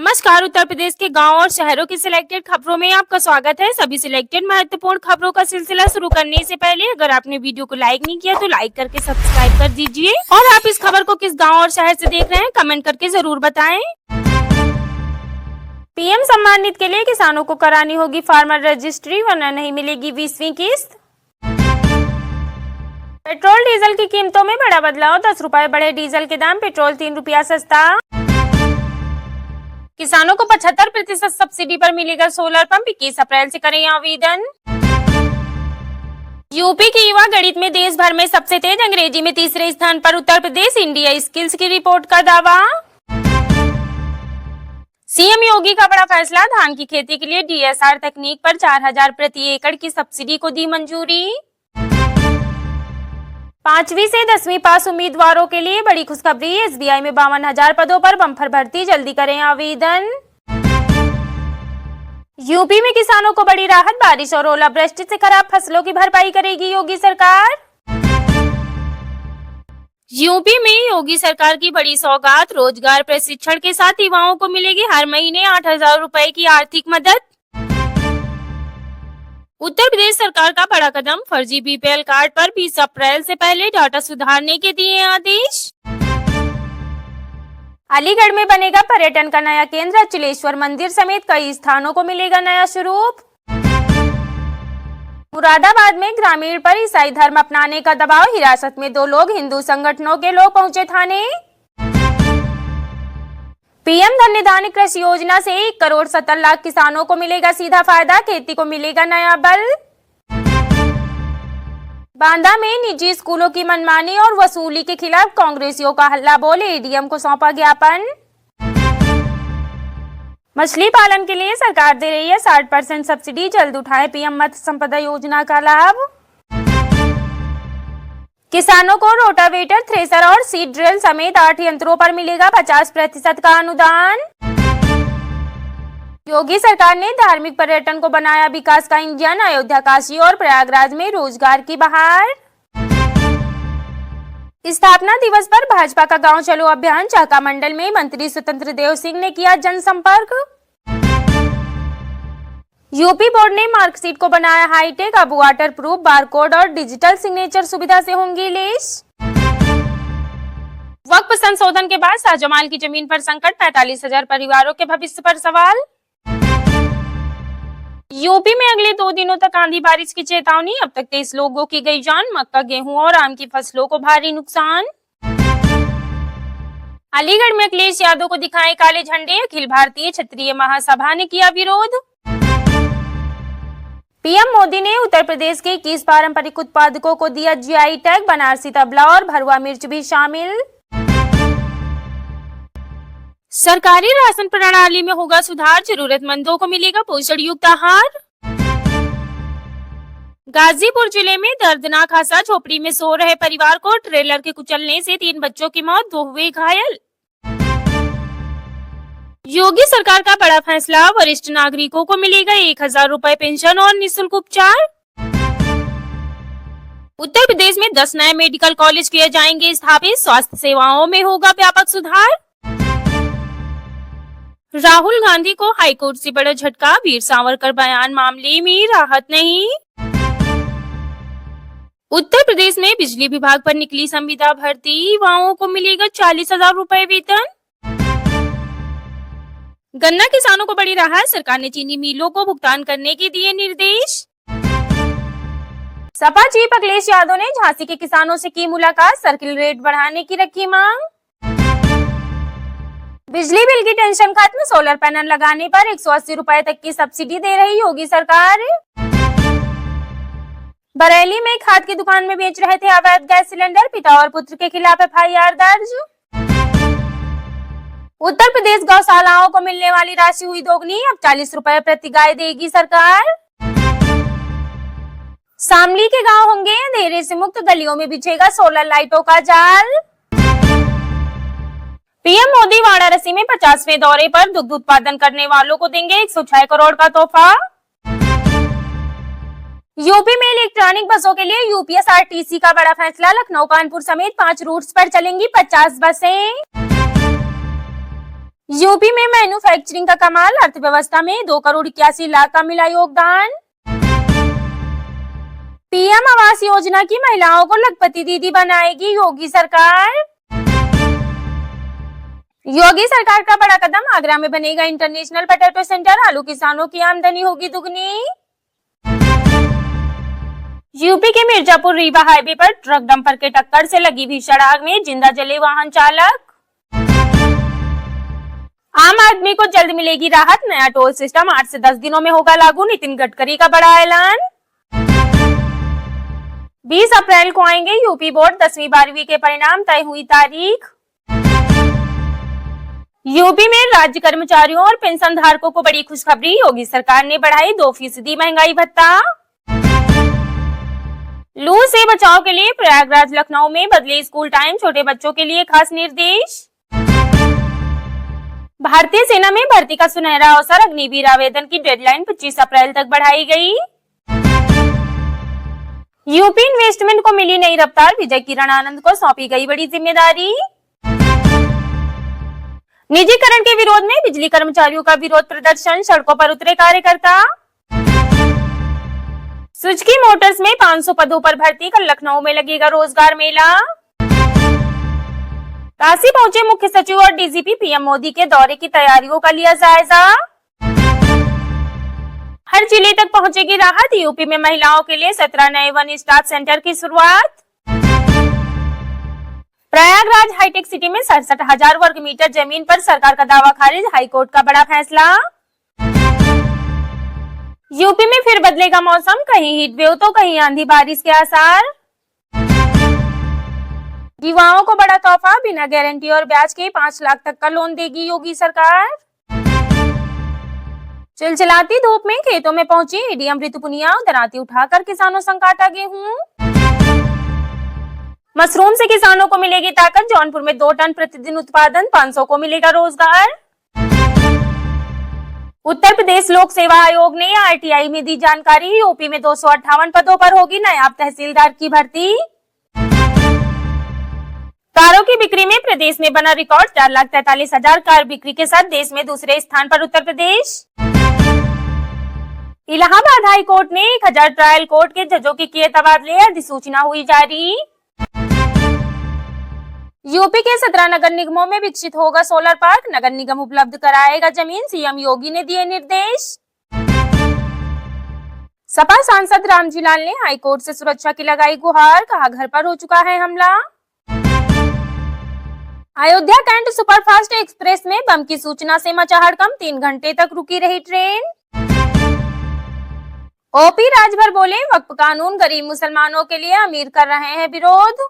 नमस्कार। उत्तर प्रदेश के गांव और शहरों की सिलेक्टेड खबरों में आपका स्वागत है। सभी सिलेक्टेड महत्वपूर्ण खबरों का सिलसिला शुरू करने से पहले अगर आपने वीडियो को लाइक नहीं किया तो लाइक करके सब्सक्राइब कर दीजिए और आप इस खबर को किस गांव और शहर से देख रहे हैं कमेंट करके जरूर बताएं। पीएम सम्मान निधि के लिए किसानों को करानी होगी फार्मर रजिस्ट्री वरना नहीं मिलेगी 20वीं किस्त। पेट्रोल डीजल की कीमतों में बड़ा बदलाव, 10 रुपए बढ़े डीजल के दाम, पेट्रोल 3 रुपया सस्ता। किसानों को 75% सब्सिडी पर मिलेगा सोलर पंप, 21 अप्रैल से करें आवेदन। यूपी के युवा गणित में देश भर में सबसे तेज, अंग्रेजी में तीसरे स्थान पर उत्तर प्रदेश, इंडिया स्किल्स की रिपोर्ट का दावा। सीएम योगी का बड़ा फैसला, धान की खेती के लिए डीएसआर तकनीक पर 4000 प्रति एकड़ की सब्सिडी को दी मंजूरी। 5वीं से 10वीं पास उम्मीदवारों के लिए बड़ी खुशखबरी, एसबीआई में 52,000 पदों पर बम्पर भर्ती, जल्दी करें आवेदन। यूपी में किसानों को बड़ी राहत, बारिश और ओलावृष्टि से खराब फसलों की भरपाई करेगी योगी सरकार। यूपी में योगी सरकार की बड़ी सौगात, रोजगार प्रशिक्षण के साथ युवाओं को मिलेगी हर महीने 8,000 रुपए की आर्थिक मदद। उत्तर प्रदेश सरकार का बड़ा कदम, फर्जी बीपीएल कार्ड पर 20 अप्रैल से पहले डाटा सुधारने के दिए आदेश। अलीगढ़ में बनेगा पर्यटन का नया केंद्र, अचलेश्वर मंदिर समेत कई स्थानों को मिलेगा नया स्वरूप। मुरादाबाद में ग्रामीण पर ईसाई धर्म अपनाने का दबाव, हिरासत में 2 लोग, हिंदू संगठनों के लोग पहुंचे थाने। पीएम धन्य धान्य कृषि योजना से 1 करोड़ 70 लाख किसानों को मिलेगा सीधा फायदा, खेती को मिलेगा नया बल। बांदा में निजी स्कूलों की मनमानी और वसूली के खिलाफ कांग्रेसियों का हल्ला बोल, एडीएम को सौंपा ज्ञापन। मछली पालन के लिए सरकार दे रही है 60% सब्सिडी, जल्द उठाए पीएम मत्स्य संपदा योजना का लाभ। किसानों को रोटावेटर, थ्रेसर और सीड ड्रिल समेत 8 यंत्रों पर मिलेगा 50% का अनुदान। योगी सरकार ने धार्मिक पर्यटन को बनाया विकास का इंजन, अयोध्या, काशी और प्रयागराज में रोजगार की बहार। स्थापना दिवस पर भाजपा का गांव चलो अभियान, चाका मंडल में मंत्री स्वतंत्र देव सिंह ने किया जनसंपर्क। यूपी बोर्ड ने मार्कशीट को बनाया हाईटेक, अब वाटर प्रूफ, बारकोड और डिजिटल सिग्नेचर सुविधा से होंगी लैस। वक्फ संशोधन के बाद शाहजमाल की जमीन पर संकट, 45,000 परिवारों के भविष्य पर सवाल। यूपी में अगले 2 दिनों तक आंधी बारिश की चेतावनी, अब तक 23 लोगों की गई जान, मक्का, गेहूं और आम की फसलों को भारी नुकसान। अलीगढ़ में अखिलेश यादव को दिखाए काले झंडे, अखिल भारतीय क्षत्रिय महासभा ने किया विरोध। पीएम मोदी ने उत्तर प्रदेश के 21 पारंपरिक उत्पादकों को दिया जीआई टैग, बनारसी तबला और भरवा मिर्च भी शामिल। सरकारी राशन प्रणाली में होगा सुधार, जरूरतमंदों को मिलेगा पोषण युक्त आहार। गाजीपुर जिले में दर्दनाक हादसा, झोपड़ी में सो रहे परिवार को ट्रेलर के कुचलने से 3 बच्चों की मौत, 2 हुए घायल। योगी सरकार का बड़ा फैसला, वरिष्ठ नागरिकों को मिलेगा 1,000 रुपए पेंशन और निःशुल्क उपचार। उत्तर प्रदेश में 10 नए मेडिकल कॉलेज किए जाएंगे स्थापित, स्वास्थ्य सेवाओं में होगा व्यापक सुधार। राहुल गांधी को हाईकोर्ट से बड़ा झटका, वीर सावरकर बयान मामले में राहत नहीं। उत्तर प्रदेश में बिजली विभाग पर निकली संविदा भर्ती, युवाओं को मिलेगा 40,000 रुपए वेतन। गन्ना किसानों को बड़ी राहत, सरकार ने चीनी मिलों को भुगतान करने के दिए निर्देश। सपा चीफ अखिलेश यादव ने झांसी के किसानों से की मुलाकात, सर्किल रेट बढ़ाने की रखी मांग। बिजली बिल की टेंशन खत्म, सोलर पैनल लगाने पर 180 रुपए तक की सब्सिडी दे रही योगी सरकार। बरेली में खाद की दुकान में बेच रहे थे अवैध गैस सिलेंडर, पिता और पुत्र के खिलाफ एफआईआर दर्ज। उत्तर प्रदेश गौशालाओं को मिलने वाली राशि हुई दोगुनी, अब 40 रुपए प्रति गाय देगी सरकार। शामली के गांव होंगे अंधेरे से मुक्त, गलियों में बिछेगा सोलर लाइटों का जाल। पीएम मोदी वाराणसी में 50वें दौरे पर दुग्ध उत्पादन करने वालों को देंगे 106 करोड़ का तोहफा। यूपी में इलेक्ट्रॉनिक बसों के लिए यूपीएसआरटीसी का बड़ा फैसला, लखनऊ, कानपुर समेत 5 रूट्स पर चलेंगी 50 बसें। यूपी में मैन्युफैक्चरिंग का कमाल, अर्थव्यवस्था में 2 करोड़ 81 लाख का मिला योगदान। पीएम आवास योजना की महिलाओं को लखपति दीदी बनाएगी योगी सरकार। योगी सरकार का बड़ा कदम, आगरा में बनेगा इंटरनेशनल पोटैटो सेंटर, आलू किसानों की आमदनी होगी दुगनी। यूपी के मिर्जापुर रीवा हाईवे पर ट्रक डंपर के टक्कर से लगी भीषण आग में जिंदा जले वाहन चालक। आम आदमी को जल्द मिलेगी राहत, नया टोल सिस्टम 8 से 10 दिनों में होगा लागू, नितिन गडकरी का बड़ा ऐलान। 20 अप्रैल को आएंगे यूपी बोर्ड 10वीं 12वीं के परिणाम, तय हुई तारीख। यूपी में राज्य कर्मचारियों और पेंशन धारकों को बड़ी खुशखबरी, योगी सरकार ने बढ़ाई 2% महंगाई भत्ता। लू से बचाव के लिए प्रयागराज लखनऊ में बदले स्कूल टाइम, छोटे बच्चों के लिए खास निर्देश। भारतीय सेना में भर्ती का सुनहरा अवसर, अग्निवीर आवेदन की डेडलाइन 25 अप्रैल तक बढ़ाई गई। यूपी इन्वेस्टमेंट को मिली नई रफ्तार, विजय किरण आनंद को सौंपी गई बड़ी जिम्मेदारी। निजीकरण के विरोध में बिजली कर्मचारियों का विरोध प्रदर्शन, सड़कों पर उतरे कार्यकर्ता। सुजुकी मोटर्स में 500 पदों पर भर्ती, कल लखनऊ में लगेगा रोजगार मेला। काशी पहुंचे मुख्य सचिव और डीजीपी, पीएम मोदी के दौरे की तैयारियों का लिया जायजा। हर जिले तक पहुंचेगी राहत, यूपी में महिलाओं के लिए 17 नए वन स्टॉप सेंटर की शुरुआत। प्रयागराज हाईटेक सिटी में 67,000 वर्ग मीटर जमीन पर सरकार का दावा खारिज, हाईकोर्ट का बड़ा फैसला। यूपी में फिर बदलेगा मौसम, कहीं हीट वेव तो कहीं आंधी बारिश के आसार। युवाओं को बड़ा तोहफा, बिना गारंटी और ब्याज के 5 लाख तक का लोन देगी योगी सरकार। चिलचिलाती धूप में खेतों में पहुंची एडीएम ऋतु पुनिया, दराती उठाकर किसानों संग काटा गेहूं। मशरूम से किसानों को मिलेगी ताकत, जौनपुर में 2 टन प्रतिदिन उत्पादन, 500 को मिलेगा रोजगार। उत्तर प्रदेश लोक सेवा आयोग ने आरटीआई में दी जानकारी, यूपी में 258 पदों पर होगी नायब तहसीलदार की भर्ती। कारों की बिक्री में प्रदेश में बना रिकॉर्ड, 4,43,000 कार बिक्री के साथ देश में दूसरे स्थान पर उत्तर प्रदेश। इलाहाबाद हाई कोर्ट ने 1000 ट्रायल कोर्ट के जजों की किए तबादले, अधिसूचना हुई जारी। यूपी के 17 नगर निगमों में विकसित होगा सोलर पार्क, नगर निगम उपलब्ध कराएगा जमीन, सीएम योगी ने दिए निर्देश। सपा सांसद रामजी लाल ने हाईकोर्ट से सुरक्षा की लगाई गुहार, कहा घर पर हो चुका है हमला। अयोध्या कैंट सुपरफास्ट एक्सप्रेस में बम की सूचना से मचा हड़कंप, 3 घंटे तक रुकी रही ट्रेन। ओपी राजभर बोले वक्फ कानून गरीब मुसलमानों के लिए, अमीर कर रहे हैं विरोध।